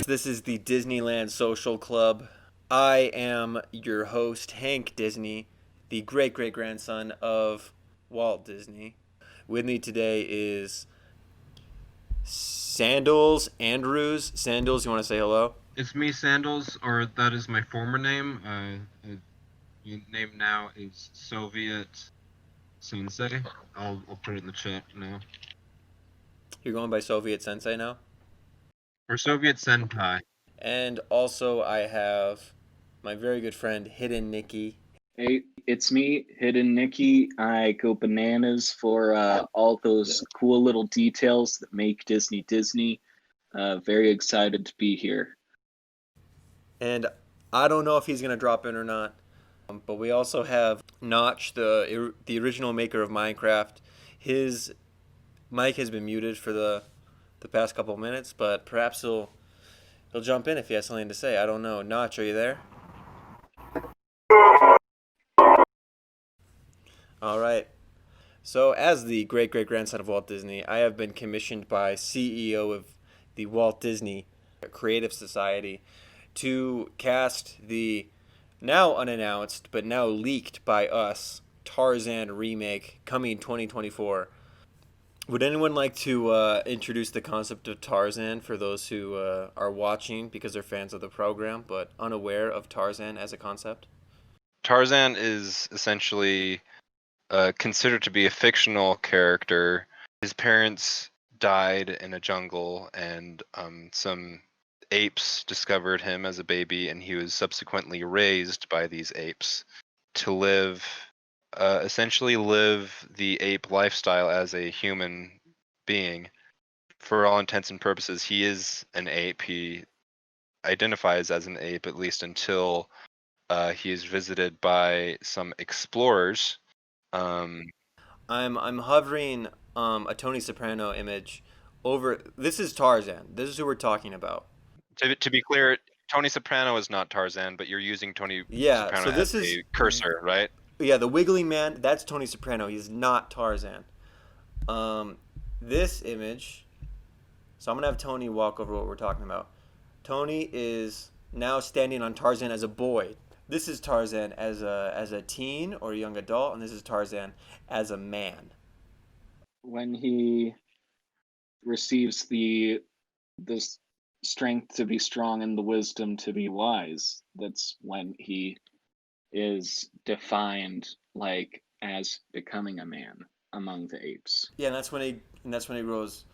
This is the Disneyland Social Club. I am your host, Hank Disney, the great great grandson of Walt Disney. With me today is Sandals Andrews. Sandals, you want to say hello? It's me, Sandals, or that is my former name. My name now is Soviet Sensei. I'll put it in the chat now. You're going by Soviet Sensei now? Or Soviet Senpai. And also, I have my very good friend, Hidden Nikki. Hey, it's me, Hidden Nikki. I go bananas for all those cool little details that make Disney Disney. Very excited to be here. And I don't know if he's going to drop in or not. But we also have Notch, the original maker of Minecraft. His mic has been muted for the past couple of minutes, but perhaps he'll jump in if he has something to say. I don't know. Notch, are you there? All right. So, as the great great grandson of Walt Disney, I have been commissioned by CEO of the Walt Disney Creative Society to cast the now unannounced but now leaked by us Tarzan remake coming 2024. Would anyone like to introduce the concept of Tarzan for those who are watching because they're fans of the program but unaware of Tarzan as a concept? Tarzan is essentially considered to be a fictional character. His parents died in a jungle, and some apes discovered him as a baby, and he was subsequently raised by these apes to essentially live the ape lifestyle as a human being. For all intents and purposes, he is an ape. He identifies as an ape, at least until he is visited by some explorers. I'm hovering a Tony Soprano image over. This is Tarzan. This is who we're talking about. To be clear, Tony Soprano is not Tarzan, but you're using Tony Yeah. Soprano So this as is a cursor, right? yeah the Wiggly Man. That's Tony Soprano. He's not Tarzan. This image. So I'm gonna have Tony walk over what we're talking about. Tony is now standing on Tarzan as a boy. This is Tarzan as a teen or a young adult, and this is Tarzan as a man. When he receives the strength to be strong and the wisdom to be wise, that's when he is defined like as becoming a man among the apes. Yeah, and that's when he grows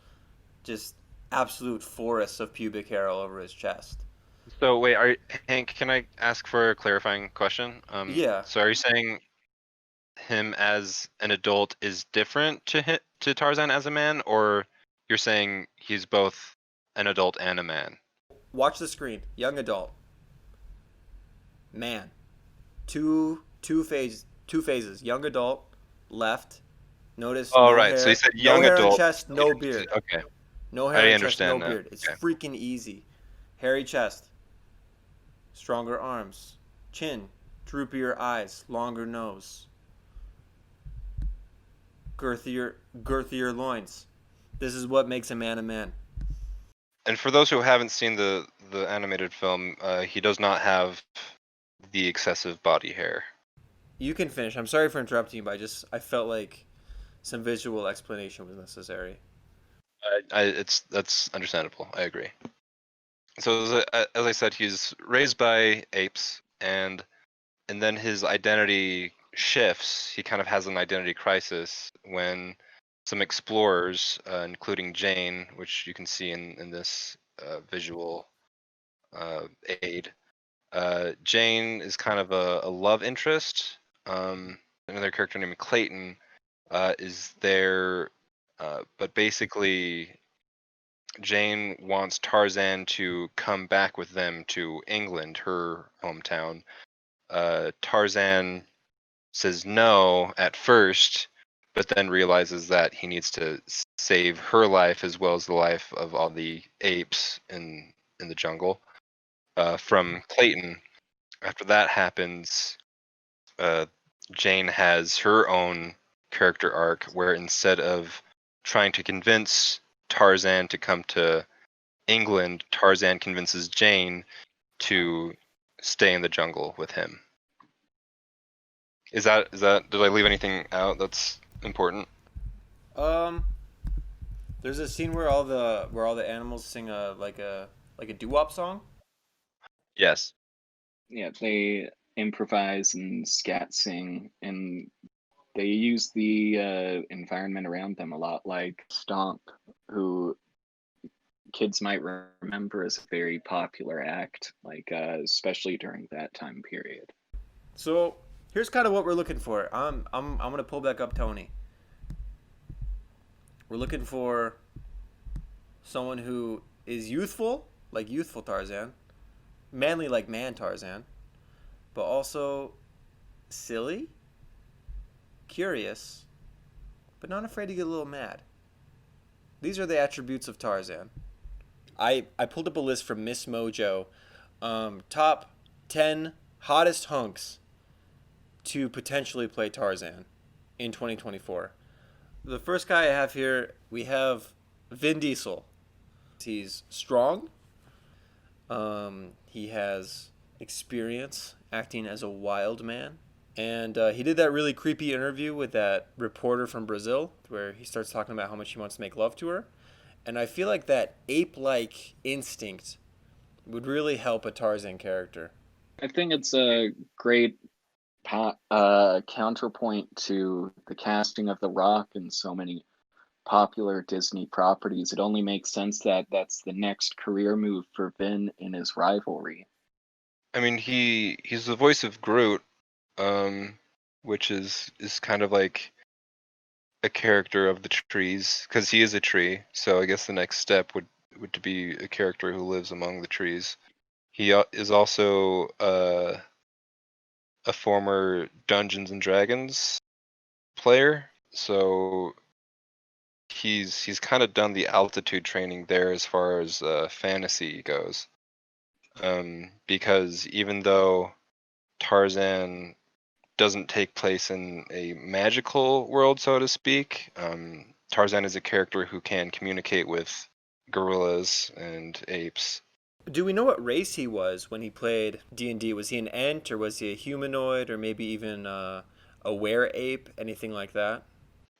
just absolute forests of pubic hair all over his chest. So wait, Hank, can I ask for a clarifying question? Yeah. So are you saying him as an adult is different to Tarzan as a man, or you're saying he's both an adult and a man? Watch the screen. Young adult. Man. Two phases. Young adult, left. Notice Oh, no right. hair. So you said No young hair on adult. chest, no beard. Okay, No I hair on chest, understand no now. beard. It's Okay. freaking easy. Hairy chest. Stronger arms. Chin. Droopier eyes. Longer nose. Girthier loins. This is what makes a man a man. And for those who haven't seen the animated film, he does not have the excessive body hair. You can finish. I'm sorry for interrupting you, but I felt like some visual explanation was necessary. That's understandable. I agree. So as I said, he's raised by apes, and then his identity shifts. He kind of has an identity crisis when some explorers, including Jane, which you can see in this visual aid. Jane is kind of a love interest. Another character named Clayton is there, but basically Jane wants Tarzan to come back with them to England, her hometown. Tarzan says no at first, but then realizes that he needs to save her life as well as the life of all the apes in the jungle from Clayton. After that happens, Jane has her own character arc where instead of trying to convince Tarzan to come to England, Tarzan convinces Jane to stay in the jungle with him. Is that did I leave anything out that's important? There's a scene where all the animals sing a doo-wop song. Yes. Yeah, they improvise and scat sing, and they use the environment around them a lot, like Stomp, who kids might remember as a very popular act, like especially during that time period. So here's kind of what we're looking for. I'm gonna pull back up Tony. We're looking for someone who is youthful, like youthful Tarzan, manly like man Tarzan, but also silly, curious, but not afraid to get a little mad. These are the attributes of Tarzan. I pulled up a list from Miss Mojo, top 10 hottest hunks to potentially play Tarzan in 2024. The first guy I have here, we have Vin Diesel. He's strong. He has experience acting as a wild man. And he did that really creepy interview with that reporter from Brazil where he starts talking about how much he wants to make love to her. And I feel like that ape-like instinct would really help a Tarzan character. I think it's a great counterpoint to the casting of The Rock in so many popular Disney properties. It only makes sense that that's the next career move for Vin in his rivalry. I mean, he's the voice of Groot, which is kind of like a character of the trees because he is a tree. So I guess the next step would to be a character who lives among the trees. He is also a former Dungeons and Dragons player, so he's kind of done the altitude training there as far as fantasy goes. Because even though Tarzan doesn't take place in a magical world, so to speak, Tarzan is a character who can communicate with gorillas and apes. Do we know what race he was when he played D&D? Was he an ant or was he a humanoid or maybe even a were-ape, anything like that?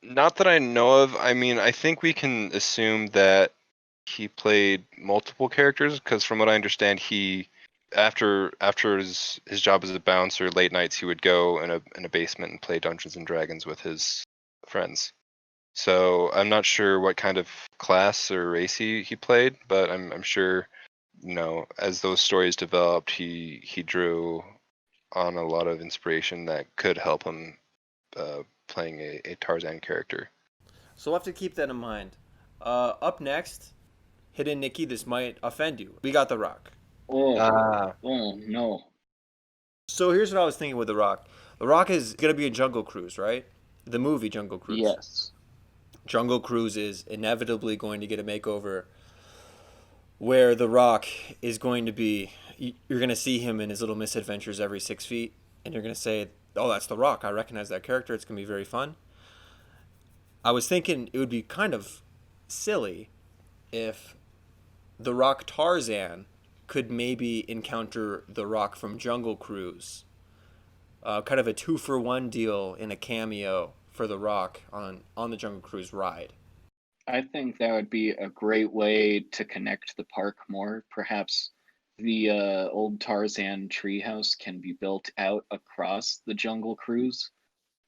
Not that I know of. I mean, I think we can assume that he played multiple characters because from what I understand, he after his job as a bouncer, late nights he would go in a basement and play Dungeons and Dragons with his friends. So I'm not sure what kind of class or race he played, but I'm sure, as those stories developed, he drew on a lot of inspiration that could help him playing a Tarzan character. So we'll have to keep that in mind. Up next, Hidden Nikki, this might offend you. We got The Rock. Oh no. So here's what I was thinking with The Rock. The Rock is going to be in Jungle Cruise, right? The movie Jungle Cruise. Yes. Jungle Cruise is inevitably going to get a makeover where The Rock is going to be, you're going to see him in his little misadventures every 6 feet, and you're going to say, oh, that's The Rock. I recognize that character. It's going to be very fun. I was thinking it would be kind of silly if The Rock Tarzan could maybe encounter The Rock from Jungle Cruise. Kind of a 2-for-1 deal in a cameo for The Rock on the Jungle Cruise ride. I think that would be a great way to connect the park more. Perhaps the old Tarzan treehouse can be built out across the Jungle Cruise,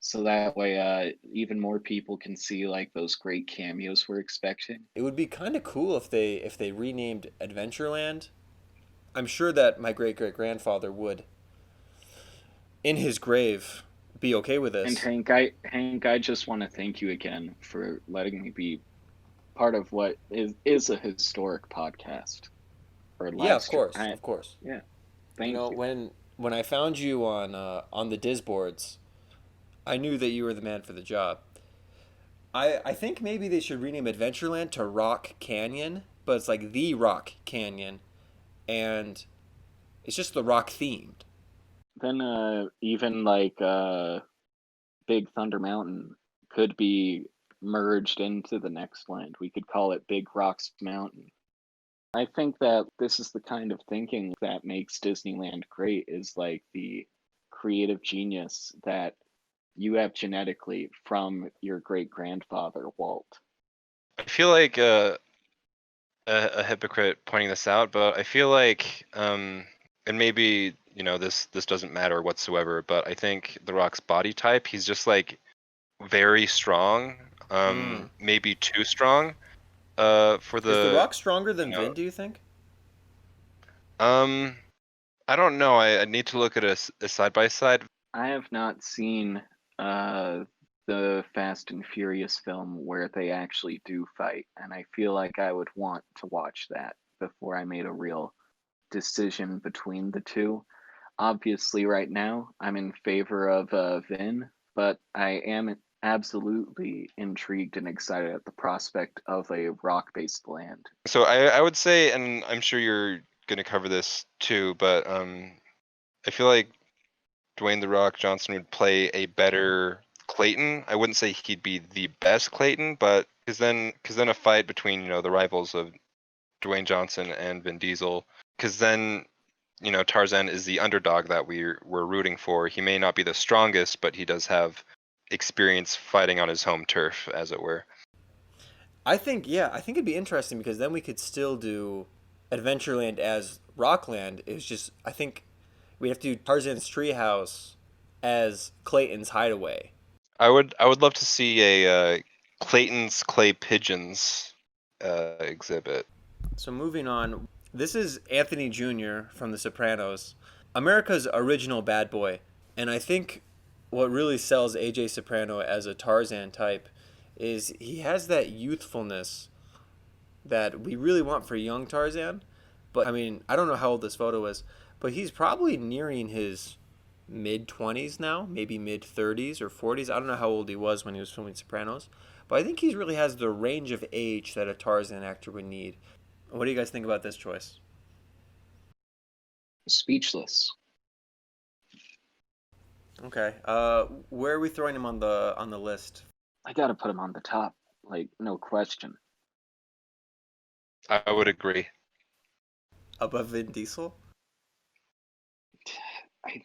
so that way even more people can see like those great cameos we're expecting. It would be kind of cool if they renamed Adventureland. I'm sure that my great great grandfather would, in his grave, be okay with And this. Hank, I just want to thank you again for letting me be part of what is a historic podcast. Or Yeah, live of course, stream. of course. Yeah, thank You know, you. when I found you on the Disboards, I knew that you were the man for the job. I think maybe they should rename Adventureland to Rock Canyon, but it's like the Rock Canyon, and it's just the rock themed. Then even like Big Thunder Mountain could be merged into the next land. We could call it Big Rocks Mountain. I think that this is the kind of thinking that makes Disneyland great, is like the creative genius that you have genetically from your great grandfather, Walt. I feel like a hypocrite pointing this out, but I feel like, and maybe this doesn't matter whatsoever, but I think The Rock's body type, he's just like very strong, maybe too strong, for Is The the Rock stronger you than know, Vin, do you think? um, I don't know. I need to look at a side by side. I have not seen the Fast and Furious film where they actually do fight, and I feel like I would want to watch that before I made a real decision between the two. Obviously, right now, I'm in favor of Vin, but I am absolutely intrigued and excited at the prospect of a rock-based land. So I would say, and I'm sure you're gonna cover this too, but I feel like Dwayne The Rock Johnson would play a better Clayton. I wouldn't say he'd be the best Clayton, but because then a fight between the rivals of Dwayne Johnson and Vin Diesel, because then Tarzan is the underdog that we're rooting for. He may not be the strongest, but he does have experience fighting on his home turf, as it were. I think it'd be interesting because then we could still do Adventureland as Rockland. It's just I think we have to do Tarzan's treehouse as Clayton's hideaway. I would love to see a Clayton's Clay Pigeons exhibit. So moving on, this is Anthony Jr. from The Sopranos, America's original bad boy, and I think what really sells AJ Soprano as a Tarzan type is he has that youthfulness that we really want for young Tarzan. But I mean, I don't know how old this photo is, but he's probably nearing his mid 20s now, maybe mid 30s or 40s. I don't know how old he was when he was filming Sopranos, but I think he really has the range of age that a Tarzan actor would need. What do you guys think about this choice? Speechless. Okay. Where are we throwing him on the list? I gotta put him on the top, like, no question. I would agree. Above Vin Diesel? I,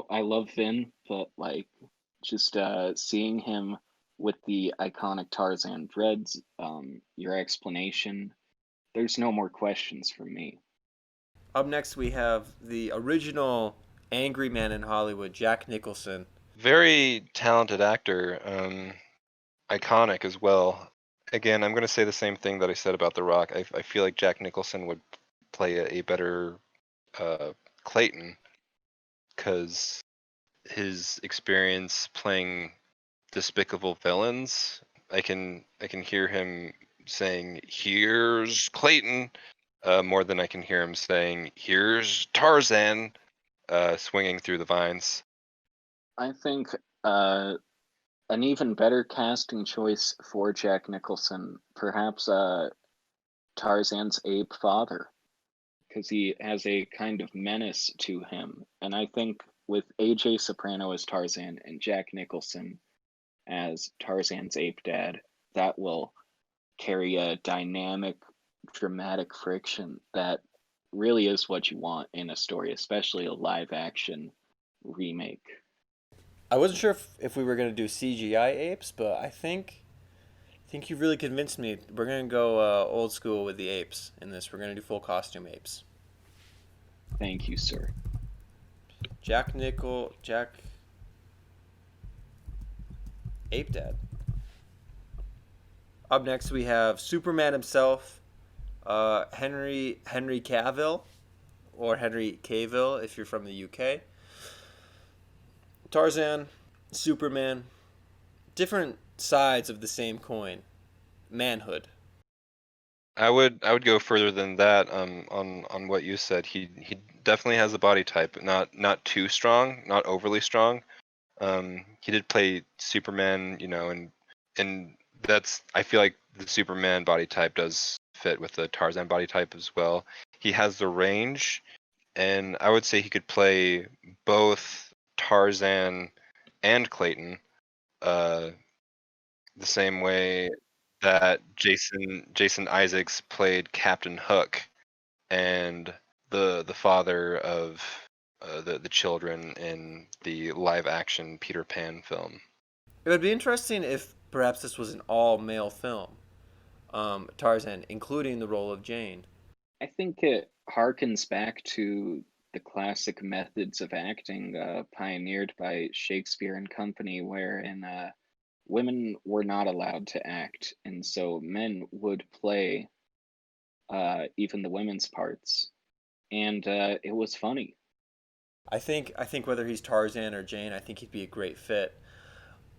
I love Vin, but like, just seeing him with the iconic Tarzan dreads, your explanation, there's no more questions from me. Up next, we have the original angry man in Hollywood, Jack Nicholson. Very talented actor, iconic as well. Again, I'm going to say the same thing that I said about The Rock. I feel like Jack Nicholson would play a better Clayton because his experience playing despicable villains. I can hear him saying, "Here's Clayton," more than I can hear him saying, "Here's Tarzan," swinging through the vines. I think an even better casting choice for Jack Nicholson, perhaps Tarzan's ape father, because he has a kind of menace to him. And I think with AJ Soprano as Tarzan and Jack Nicholson as Tarzan's ape dad, that will carry a dynamic, dramatic friction that really is what you want in a story, especially a live action remake. I wasn't sure if we were gonna do CGI apes, but I think you really convinced me. We're gonna go old school with the apes in this. We're gonna do full costume apes. Thank you, sir. Jack Ape Dad. Up next we have Superman himself, Henry Cavill, or Henry Cavill if you're from the UK. Tarzan, Superman, different sides of the same coin. Manhood. I would go further than that. On what you said, he definitely has a body type, not too strong, not overly strong. He did play Superman, and that's I feel like the Superman body type does fit with the Tarzan body type as well. He has the range, and I would say he could play both Tarzan and Clayton, uh, the same way that Jason Isaacs played Captain Hook and the father of the children in the live action Peter Pan film. It would be interesting if perhaps this was an all male film, Tarzan, including the role of Jane. I think it harkens back to the classic methods of acting pioneered by Shakespeare and company, wherein women were not allowed to act, and so men would play even the women's parts, and it was funny. I think whether he's Tarzan or Jane, I think he'd be a great fit.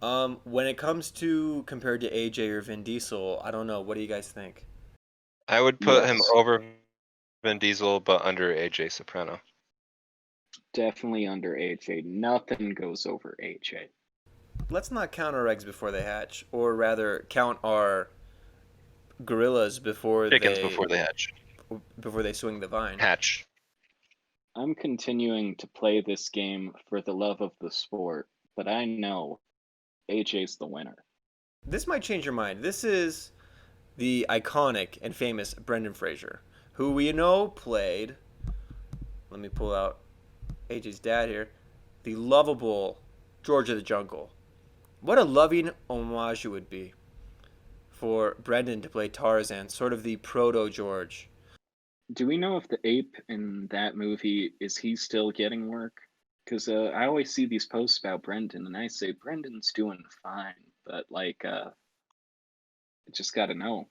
When it comes to compared to AJ or Vin Diesel, I don't know. What do you guys think? I would put him Yes, over Vin Diesel, but under AJ Soprano. definitely under AJ. Nothing goes over AJ. Let's not count our eggs before they hatch, or rather, count our gorillas Chickens before they hatch. before they swing the vine. Hatch. I'm continuing to play this game for the love of the sport, but I know AJ's the winner. This might change your mind. This is the iconic and famous Brendan Fraser, who we know played. Let me pull out AJ's dad here. The lovable George of the Jungle. What a loving homage it would be for Brendan to play Tarzan, sort of the proto George. Do we know if the ape in that movie is he still getting work? Because I always see these posts about Brendan, and I say Brendan's doing fine, but I just got to know.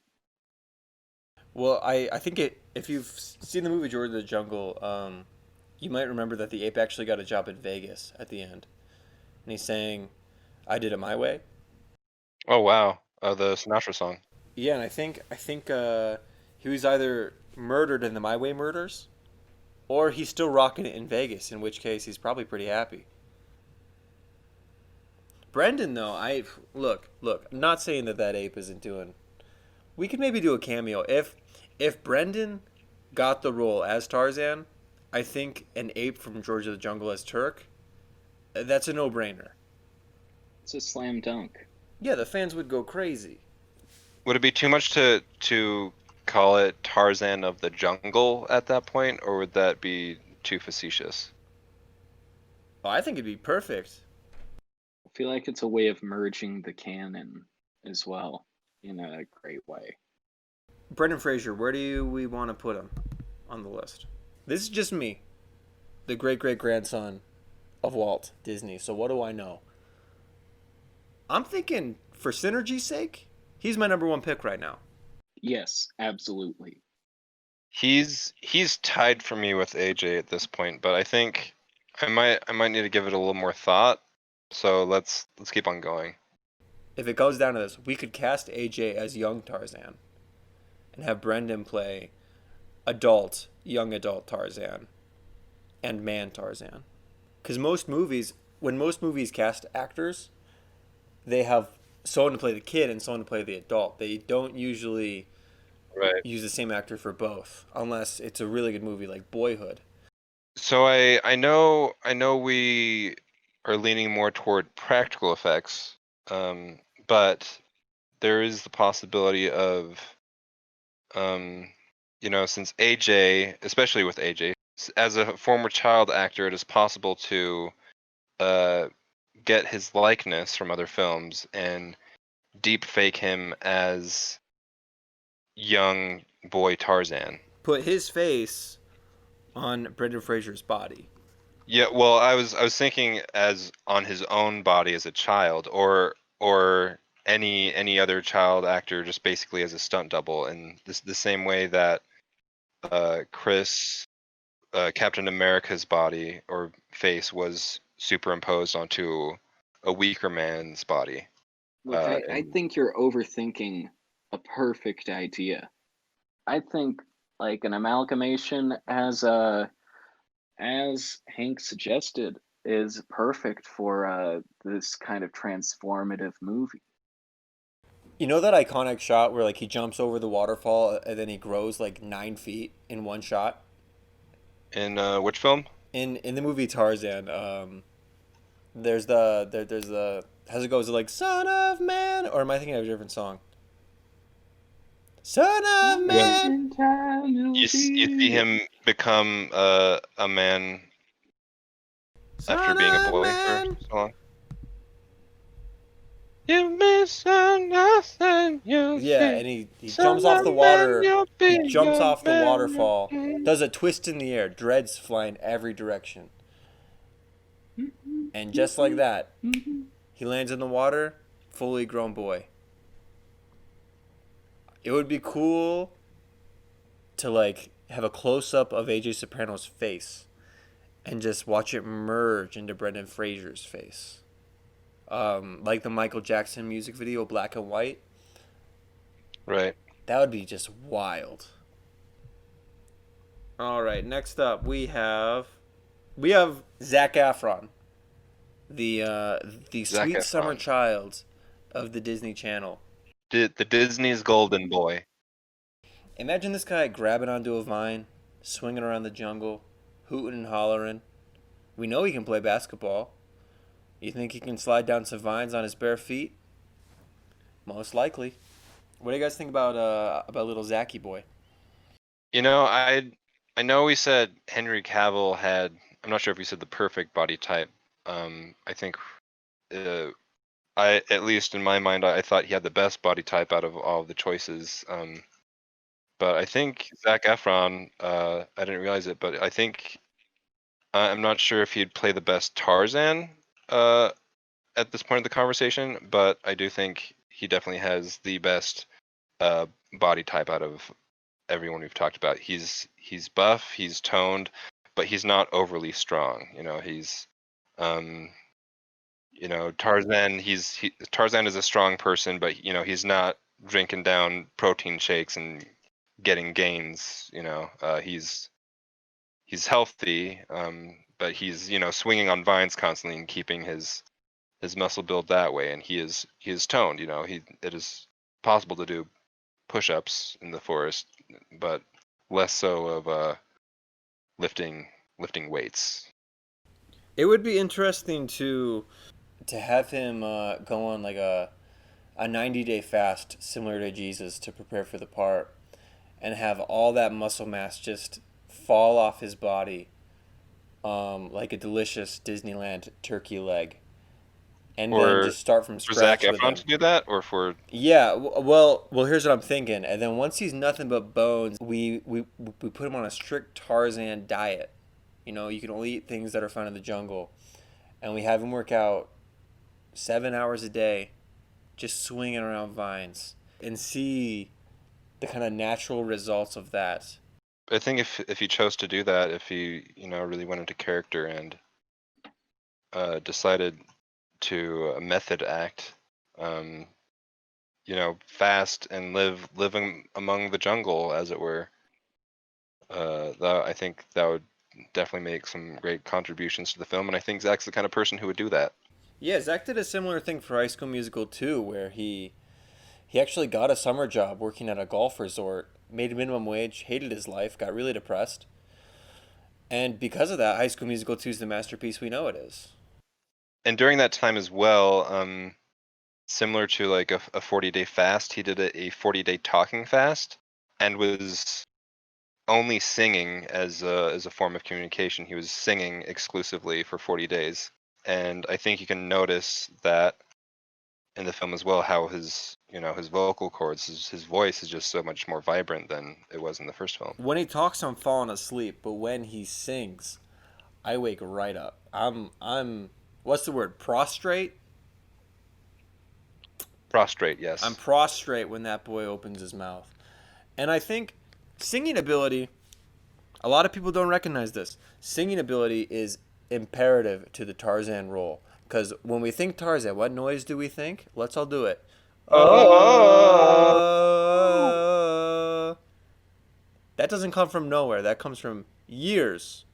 Well, I think if you've seen the movie George of the Jungle, you might remember that the ape actually got a job in Vegas at the end, and he's saying, "I did it my way." Oh wow. The Sinatra song. Yeah, and I think he was either murdered in the My Way murders, or he's still rocking it in Vegas. In which case, he's probably pretty happy. Brendan, though, look. I'm not saying that ape isn't doing. We could maybe do a cameo if Brendan got the role as Tarzan. I think an ape from George of the Jungle as Turk. That's a no-brainer. It's a slam dunk. Yeah, the fans would go crazy. Would it be too much to call it Tarzan of the Jungle at that point, or would that be too facetious? Oh, I think it'd be perfect. I feel like it's a way of merging the canon as well in a great way. Brendan Fraser, where do we want to put him on the list? This is just me, the great great grandson of Walt Disney. So what do I know? I'm thinking, for synergy's sake, he's my number one pick right now. Yes, absolutely. He's tied for me with AJ at this point, but I think I might need to give it a little more thought. So let's keep on going. If it goes down to this, we could cast AJ as young Tarzan and have Brendan play young adult Tarzan and man Tarzan. Because when most movies cast actors, they have someone to play the kid and someone to play the adult. They don't usually Right. use the same actor for both, unless it's a really good movie like Boyhood. So I know we are leaning more toward practical effects, but there is the possibility of, since AJ, especially with AJ, as a former child actor, it is possible to get his likeness from other films and deep fake him as young boy Tarzan. Put his face on Brendan Fraser's body. Yeah, well, I was thinking as on his own body as a child, or any other child actor, just basically as a stunt double, in the same way that Chris, Captain America's body or face was superimposed onto a weaker man's body. Look, I And think you're overthinking a perfect idea. I think like an amalgamation as Hank suggested is perfect for this kind of transformative movie. You know that iconic shot where like he jumps over the waterfall and then he grows like 9 feet in one shot? in which film? In the movie Tarzan, there's the how's it go? Is it like "Son of Man" or am I thinking of a different song? Son of man. In time you'll You see be. him become a man after Son being a of boy for man. so long. You miss nothing, you Yeah, see. and he jumps Son off the of man, water. you'll He be jumps a off the man waterfall, again. does a twist in the air, dreads flying every direction. And just like that, he lands in the water, fully grown boy. It would be cool to like have a close up of AJ Soprano's face and just watch it merge into Brendan Fraser's face. Like the Michael Jackson music video, Black and White. Right. That would be just wild. All right, next up we have Zac Efron, the Zac sweet summer Efron. child of the Disney Channel. The Disney's golden boy. Imagine this guy grabbing onto a vine, swinging around the jungle, hooting and hollering. We know he can play basketball. You think he can slide down some vines on his bare feet? Most likely. What do you guys think about little Zachy boy? You know, I know we said Henry Cavill had. I'm not sure if we said the perfect body type. I think, at least in my mind, I thought he had the best body type out of all of the choices. But I think Zac Efron. I didn't realize it, but I think I'm not sure if he'd play the best Tarzan. At this point of the conversation, but I do think he definitely has the best uh, body type out of everyone we've talked about. He's buff, he's toned, but he's not overly strong. Um, Tarzan. Tarzan is a strong person, but he's not drinking down protein shakes and getting gains. He's healthy, but he's swinging on vines constantly and keeping his muscle build that way, and he is toned. It is possible to do push-ups in the forest, but less so of lifting weights. It would be interesting to have him go on like a 90-day fast similar to Jesus to prepare for the part and have all that muscle mass just fall off his body like a delicious Disneyland turkey leg, and then Or just start from for Zac scratch with Efron him. to do that, or for Yeah, well, here's what I'm thinking. And then once he's nothing but bones, we put him on a strict Tarzan diet. You can only eat things that are found in the jungle, and we have him work out 7 hours a day, just swinging around vines, and see the kind of natural results of that. I think if he chose to do that, if he really went into character and decided to method act, um, fast and living among the jungle, as it were. I think that would definitely make some great contributions to the film, and I think Zach's the kind of person who would do that. Yeah, Zach did a similar thing for High School Musical 2, where he actually got a summer job working at a golf resort, made minimum wage, hated his life, got really depressed. And because of that, High School Musical 2 is the masterpiece we know it is. And during that time as well, similar to like a 40-day fast, he did a 40-day talking fast and was only singing as a form of communication. He was singing exclusively for 40 days. And I think you can notice that in the film as well, how his vocal cords, his voice is just so much more vibrant than it was in the first film. When he talks, I'm falling asleep, but when he sings, I wake right up. I'm what's the word? Prostrate? Prostrate, I'm yes. prostrate when that boy opens his mouth. And I think singing ability, a lot of people don't recognize this. Singing ability is imperative to the Tarzan role. Because when we think Tarzan, what noise do we think? Let's all do it. That doesn't come from nowhere. That comes from years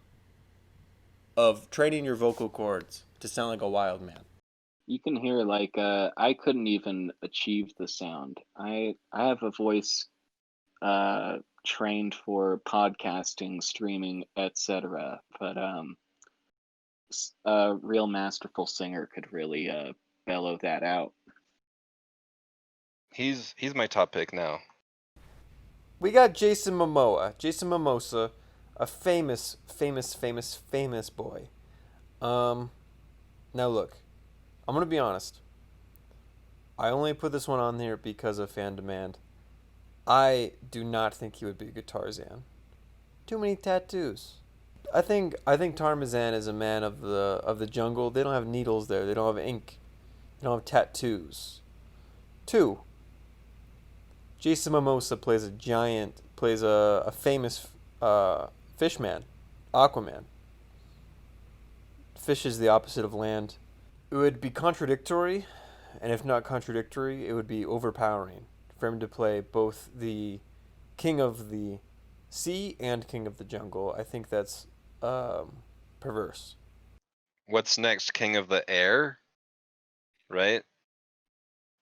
of training your vocal cords to sound like a wild man. You can hear like I couldn't even achieve the sound. I have a voice trained for podcasting, streaming, etc. But a real masterful singer could really bellow that out. He's my top pick now. We got Jason Momoa. Jason Mimosa, a famous boy. Um, Now look, I'm gonna be honest. I only put this one on there because of fan demand. I do not think he would be a good Tarzan. Too many tattoos. I think Tarzan is a man of the jungle. They don't have needles there. They don't have ink. They don't have tattoos. Two. Jason Momoa plays a famous fishman, Aquaman. Fish is the opposite of land. It would be contradictory, and if not contradictory, it would be overpowering for him to play both the king of the sea and king of the jungle. I think that's perverse. What's next? King of the Air, right?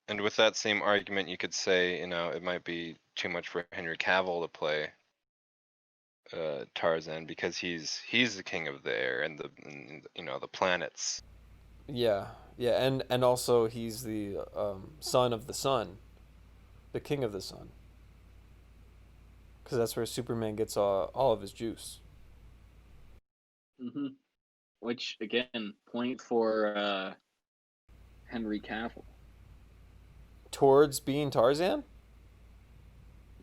And with that same argument, you could say, it might be too much for Henry Cavill to play Tarzan because he's the king of the air and the planets. Yeah, yeah, and also he's the son of the sun, the king of the sun, because that's where Superman gets all of his juice. Hmm. Which again, point for Henry Cavill. Towards being Tarzan?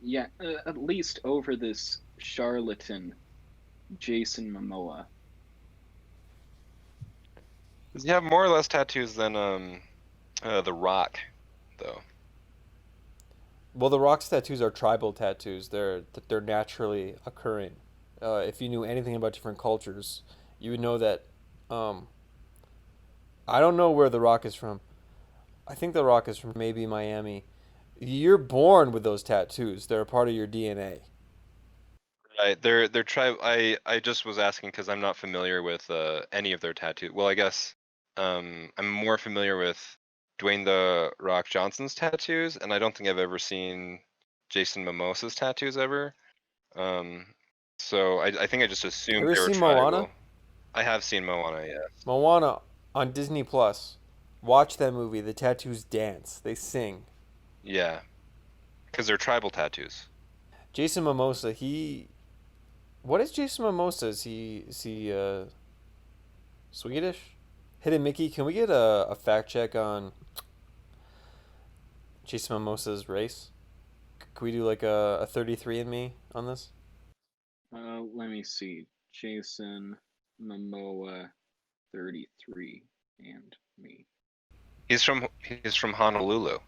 Yeah, at least over this charlatan Jason Momoa. Does he have more or less tattoos than The Rock, though? Well, the Rock's tattoos are tribal tattoos. They're naturally occurring. If you knew anything about different cultures, you would know that. Um, I don't know where the Rock is from. I think the Rock is from maybe Miami. You're born with those tattoos. They're a part of your DNA. Right, they're tribe. I just was asking because I'm not familiar with any of their tattoos. Well, I guess I'm more familiar with Dwayne the Rock Johnson's tattoos, and I don't think I've ever seen Jason Momoa's tattoos ever. Um, so I think I just assumed Ever they were seen Moana? tribal. I have seen Moana, yeah. Moana on Disney Plus. Watch that movie. The tattoos dance. They sing. Yeah, because they're tribal tattoos. Jason Momoa, he. What is Jason Momoa? Is he Swedish? Hidden Mickey, can we get a fact check on Jason Momoa's race? Can we do like a 33andMe on this? Let me see. Jason Momoa, 33, and me. He's from Honolulu,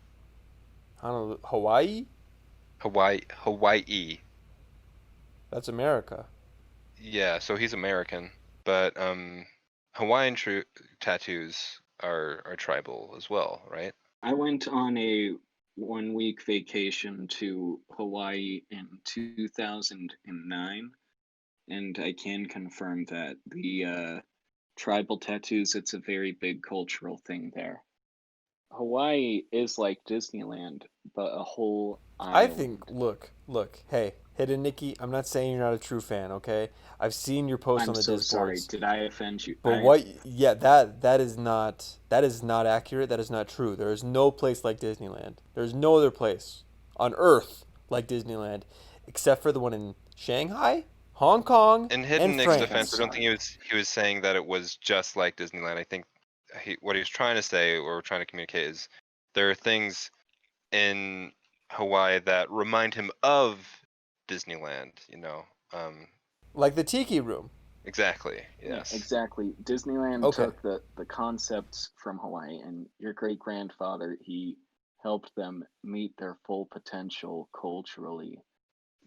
Hawaii? Hawaii. That's America. Yeah, so he's American, but Hawaiian tattoos are tribal as well, right? I went on a 1 week vacation to Hawaii in 2009, and I can confirm that the tribal tattoos, it's a very big cultural thing there. Hawaii is like Disneyland, but a whole I island. think, look, hey, Hidden Nikki, I'm not saying you're not a true fan, okay? I've seen your posts I'm on the so sorry. Discords. Did I offend you? But what? Yeah, that is not accurate. That is not true. There is no place like Disneyland. There's no other place on Earth like Disneyland, except for the one in Shanghai, Hong Kong, In and Hidden Nick's France. defense, I don't think he was saying that it was just like Disneyland. I think what he was trying to say or trying to communicate is there are things in Hawaii that remind him of Disneyland. Like the Tiki Room. Exactly. Yeah, Yes. exactly. Disneyland Okay. took the concepts from Hawaii, and your great grandfather, he helped them meet their full potential culturally.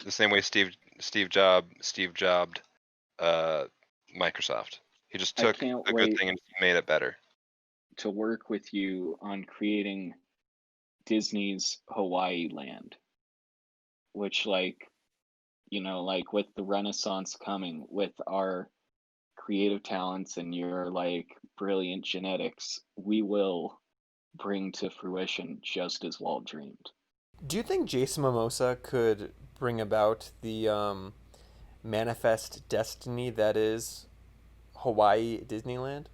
The same way Steve jobbed Microsoft. He just I took can't a good wait thing and made it better. to work with you on creating Disney's Hawaii Land, which, like with the Renaissance coming, with our creative talents and your brilliant genetics, we will bring to fruition just as Walt dreamed. Do you think Jason Momoa could bring about the manifest destiny that is Hawaii Disneyland?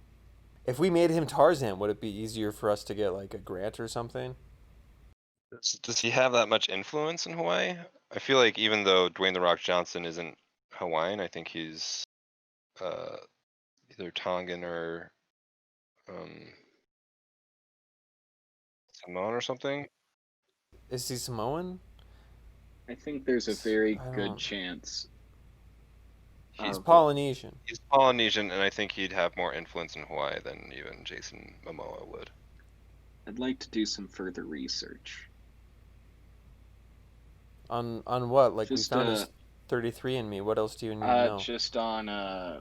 If we made him Tarzan, would it be easier for us to get like a grant or something? Does he have that much influence in Hawaii? I feel like even though Dwayne the Rock Johnson isn't Hawaiian, I think he's either Tongan or Samoan or something. Is he Samoan? I think there's a very I good don't. chance He's of. Polynesian. He's Polynesian, and I think he'd have more influence in Hawaii than even Jason Momoa would. I'd like to do some further research. On what? Like, we Just found his 33andMe. What else do you need to know? just on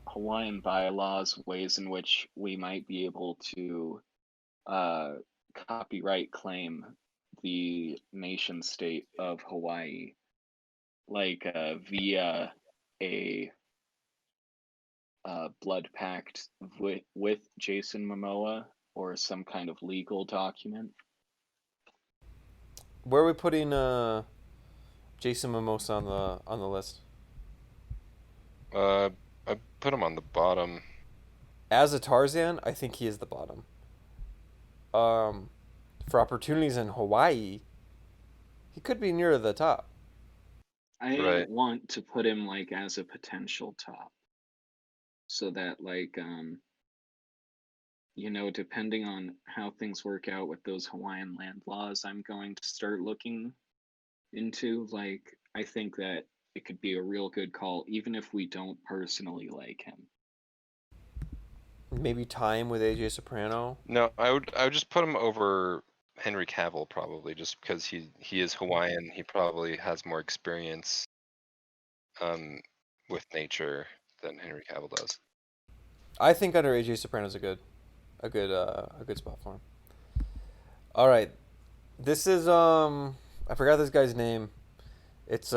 Hawaiian bylaws, ways in which we might be able to copyright claim the nation state of Hawaii, like via a blood pact with Jason Momoa or some kind of legal document. Where are we putting Jason Momoa on the list? I put him on the bottom. As a Tarzan, I think he is the bottom. For opportunities in Hawaii, he could be near the top. I Right. want to put him like as a potential top, so that like depending on how things work out with those Hawaiian land laws, I'm going to start looking into. Like, I think that it could be a real good call, even if we don't personally like him. Maybe time with AJ Soprano. No, I would just put him over Henry Cavill probably, just because he is Hawaiian. He probably has more experience with nature than Henry Cavill does. I think under AJ Soprano's a good spot for him. All right, this is I forgot this guy's name. It's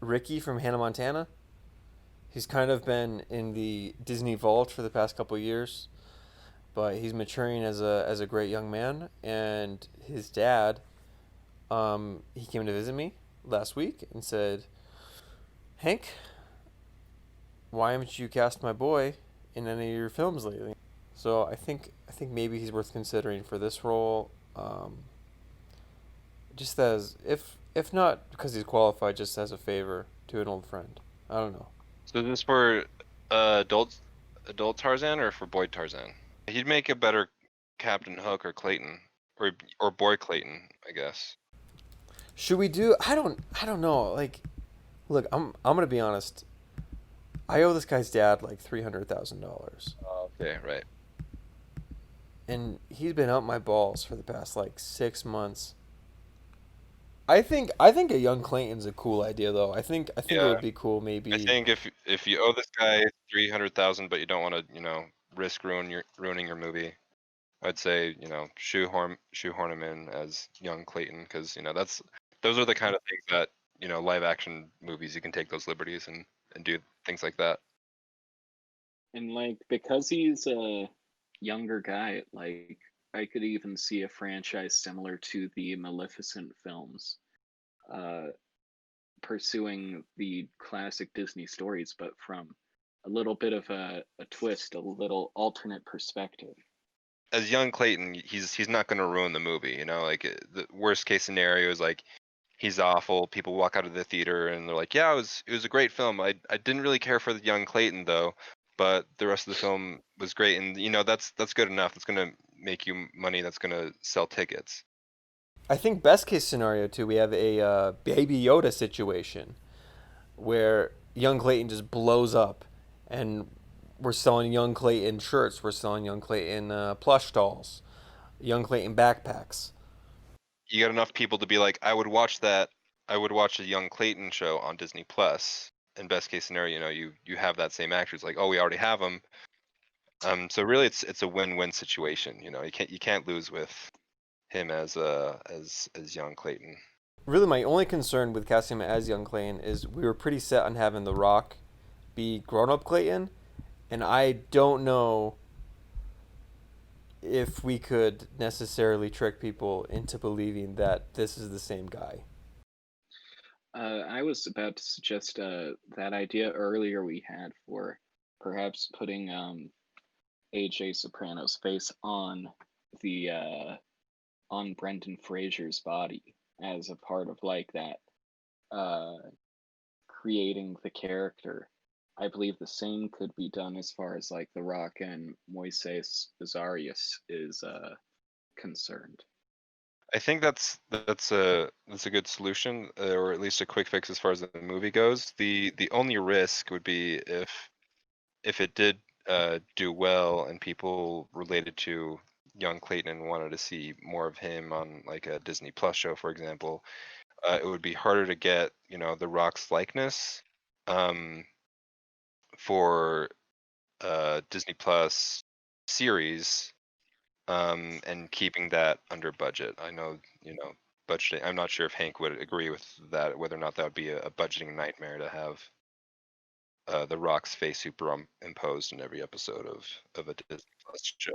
Ricky from Hannah Montana. He's kind of been in the Disney vault for the past couple years, but he's maturing as a great young man. And his dad, he came to visit me last week and said, "Hank, why haven't you cast my boy in any of your films lately?" So I think maybe he's worth considering for this role. Just as if not because he's qualified, just as a favor to an old friend. I don't know. So is this for adult Tarzan or for boy Tarzan? He'd make a better Captain Hook or Clayton or Boy Clayton, I guess. Should we do? I don't know. Like, look, I'm gonna be honest. I owe this guy's dad like $300,000, Okay, right. and he's been out my balls for the past like 6 months. I think a young Clayton's a cool idea though. I think it Yeah, would be cool maybe. I think if you owe this guy 300,000, but you don't want to, risk ruining your movie, I'd say, shoehorn him in as young Clayton, because those are the kind of things that live action movies you can take those liberties and do things like that. And like, because he's a younger guy, like, I could even see a franchise similar to the Maleficent films, uh, pursuing the classic Disney stories, but from a little bit of a twist, a little alternate perspective. As young Clayton, he's not going to ruin the movie. Like the worst case scenario is like he's awful. People walk out of the theater and they're like, "Yeah, it was a great film. I didn't really care for the young Clayton though, but the rest of the film was great." And that's good enough. That's going to make you money. That's going to sell tickets. I think best case scenario too, we have a Baby Yoda situation where young Clayton just blows up, and we're selling young Clayton shirts, we're selling young Clayton plush dolls, young Clayton backpacks. You got enough people to be like, I would watch that. I would watch a young Clayton show on Disney Plus. In best case scenario, you have that same actor. It's like, oh, we already have him. So really, it's a win-win situation. You can't lose with him as young Clayton. Really, my only concern with casting him as young Clayton is we were pretty set on having The Rock be grown-up Clayton, and I don't know if we could necessarily trick people into believing that this is the same guy. I was about to suggest that idea earlier we had for perhaps putting AJ Soprano's face the on Brendan Fraser's body as a part of like that uh, creating the character. I believe the same could be done as far as like The Rock and Moises Azarias is concerned. I think that's a good solution, or at least a quick fix as far as the movie goes. The only risk would be if it did do well and people related to young Clayton and wanted to see more of him on like a Disney Plus show, for example. It would be harder to get, The Rock's likeness for Disney Plus series, and keeping that under budget. I know, budgeting. I'm not sure if Hank would agree with that, whether or not that would be a budgeting nightmare to have The Rock's face superimposed in every episode of a Disney Plus show.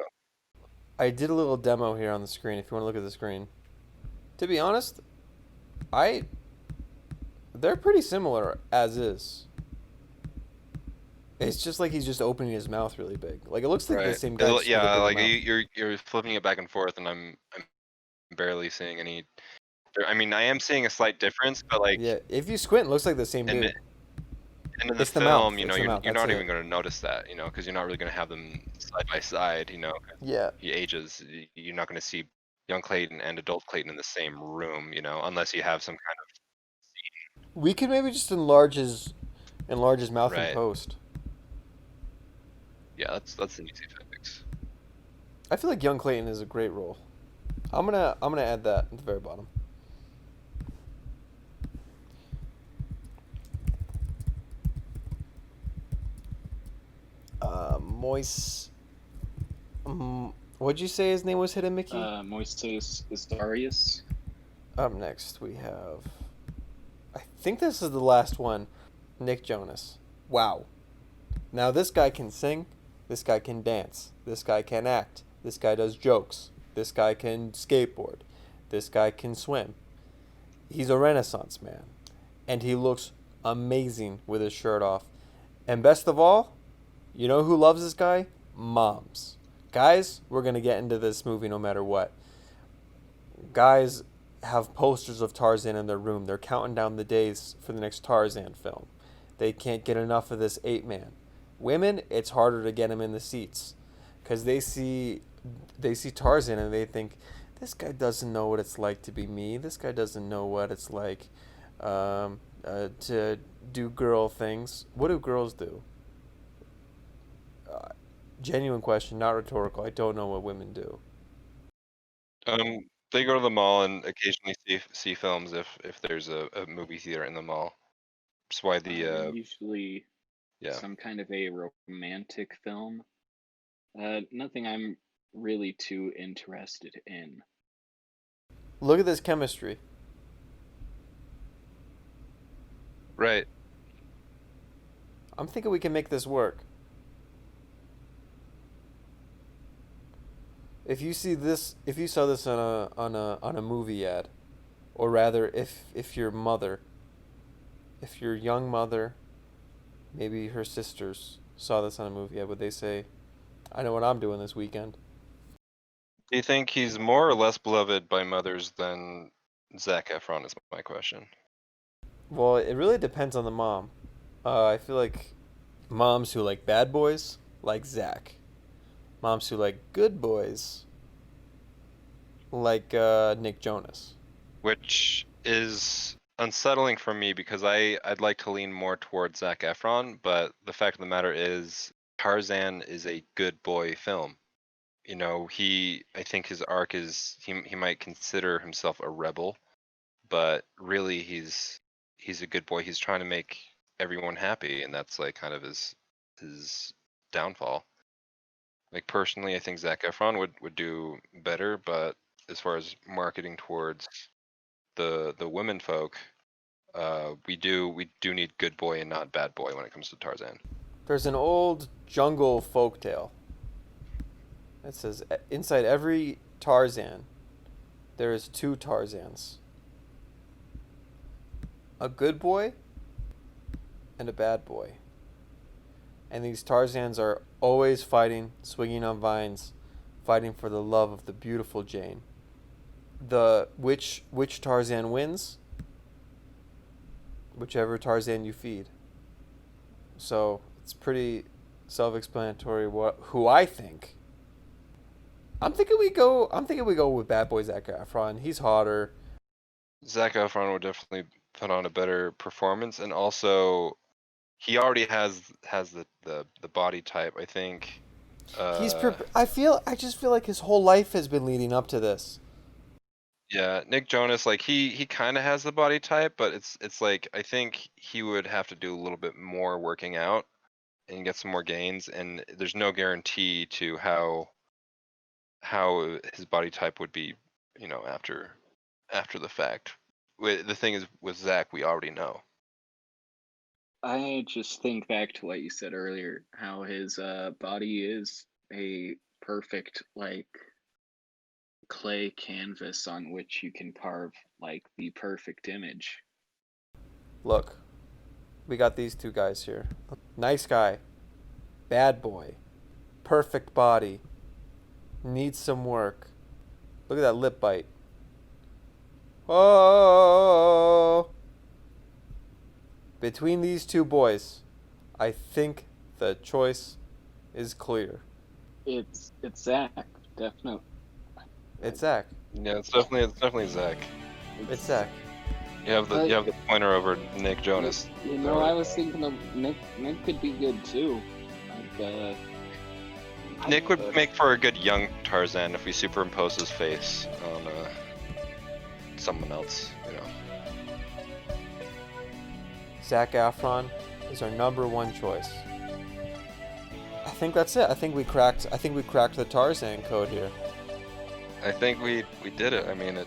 I did a little demo here on the screen. If you want to look at the screen, to be honest, I they're pretty similar as is. It's just like he's just opening his mouth really big. Like it looks like the same guy. Just with a Yeah, bigger like mouth. you're flipping it back and forth, and I'm barely seeing any. I mean, I am seeing a slight difference, but like Yeah, if you squint, it looks like the same in dude. and in the It's the mouth. film, It's the mouth. you're That's not it. even going to notice that, because you're not really going to have them side by side. Yeah. He ages. You're not going to see young Clayton and adult Clayton in the same room, unless you have some kind We could maybe just enlarge his mouth in Right. post. Yeah, that's an easy fix. I feel like young Clayton is a great role. I'm gonna add that at the very bottom. Moise. What'd you say his name was, Hidden Mickey? Moises Azarias. Up next we have. I think this is the last one. Nick Jonas. Wow. Now this guy can sing. This guy can dance. This guy can act. This guy does jokes. This guy can skateboard. This guy can swim. He's a Renaissance man. And he looks amazing with his shirt off. And best of all, you know who loves this guy? Moms. Guys, we're going to get into this movie no matter what. Guys have posters of Tarzan in their room. They're counting down the days for the next Tarzan film. They can't get enough of this ape-man. Women, it's harder to get them in the seats because they see Tarzan and they think, this guy doesn't know what it's like to be me. This guy doesn't know what it's like to do girl things. What do girls do? Genuine question, not rhetorical. I don't know what women do. They go to the mall and occasionally see films if there's a movie theater in the mall. That's why Usually some kind of a romantic film. Nothing I'm really too interested in. Look at this chemistry. Right. I'm thinking we can make this work. If you saw this on a movie ad, or rather, if your young mother, maybe her sisters saw this on a movie ad, would they say, "I know what I'm doing this weekend"? Do you think he's more or less beloved by mothers than Zac Efron? Is my question. Well, it really depends on the mom. I feel like moms who like bad boys like Zach. Moms who like good boys like Nick Jonas. Which is unsettling for me because I'd like to lean more towards Zac Efron, but the fact of the matter is Tarzan is a good boy film. I think his arc is he might consider himself a rebel, but really he's a good boy. He's trying to make everyone happy, and that's like kind of his downfall. Like personally, I think Zac Efron would do better, but as far as marketing towards the women folk, we do need good boy and not bad boy when it comes to Tarzan. There's an old jungle folktale. It says inside every Tarzan, there is two Tarzans. A good boy and a bad boy. And these Tarzans are always fighting, swinging on vines, fighting for the love of the beautiful Jane. Which Tarzan wins? whichever Tarzan you feed. So it's pretty self-explanatory who I think. I'm thinking we go with Bad Boy Zac Efron. He's hotter. Zac Efron would definitely put on a better performance, and also he already has the body type. I think. I just feel like his whole life has been leading up to this. Yeah, Nick Jonas, like he kind of has the body type, but it's like I think he would have to do a little bit more working out and get some more gains, and there's no guarantee to how his body type would be, after the fact. The thing is with Zach, we already know. I just think back to what you said earlier, how his body is a perfect like clay canvas on which you can carve like the perfect image. Look, we got these two guys here. Nice guy, bad boy, perfect body, needs some work. Look at that lip bite. Oh! Between these two boys, I think the choice is clear. It's Zach, definitely. It's Zach. Yeah, it's definitely Zach. It's Zach. You have the pointer over Nick Jonas. I was thinking of Nick. Nick could be good too. Like, Nick would make for a good young Tarzan if we superimpose his face on someone else, Zac Efron is our number one choice. I think that's it. I think we cracked the Tarzan code here. I think we did it. I mean,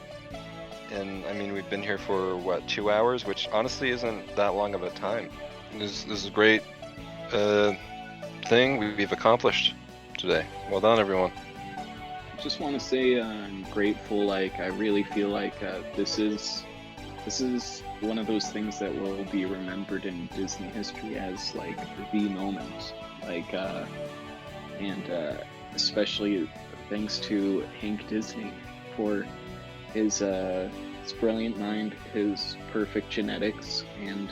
we've been here for 2 hours, which honestly isn't that long of a time. This is a great thing we've accomplished today. Well done, everyone. just want to say I'm grateful. Like, I really feel like this is one of those things that will be remembered in Disney history as like the moment. Like, and especially thanks to Hank Disney for his brilliant mind, his perfect genetics, and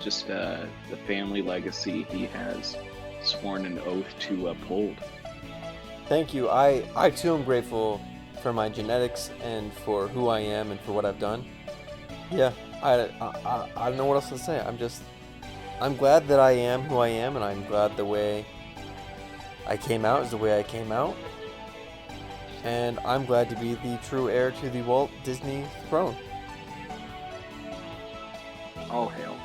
just the family legacy he has sworn an oath to uphold. Thank you. I too am grateful for my genetics and for who I am and for what I've done. Yeah, I don't know what else to say. I'm glad that I am who I am, and I'm glad the way I came out is the way I came out. And I'm glad to be the true heir to the Walt Disney throne. All hail.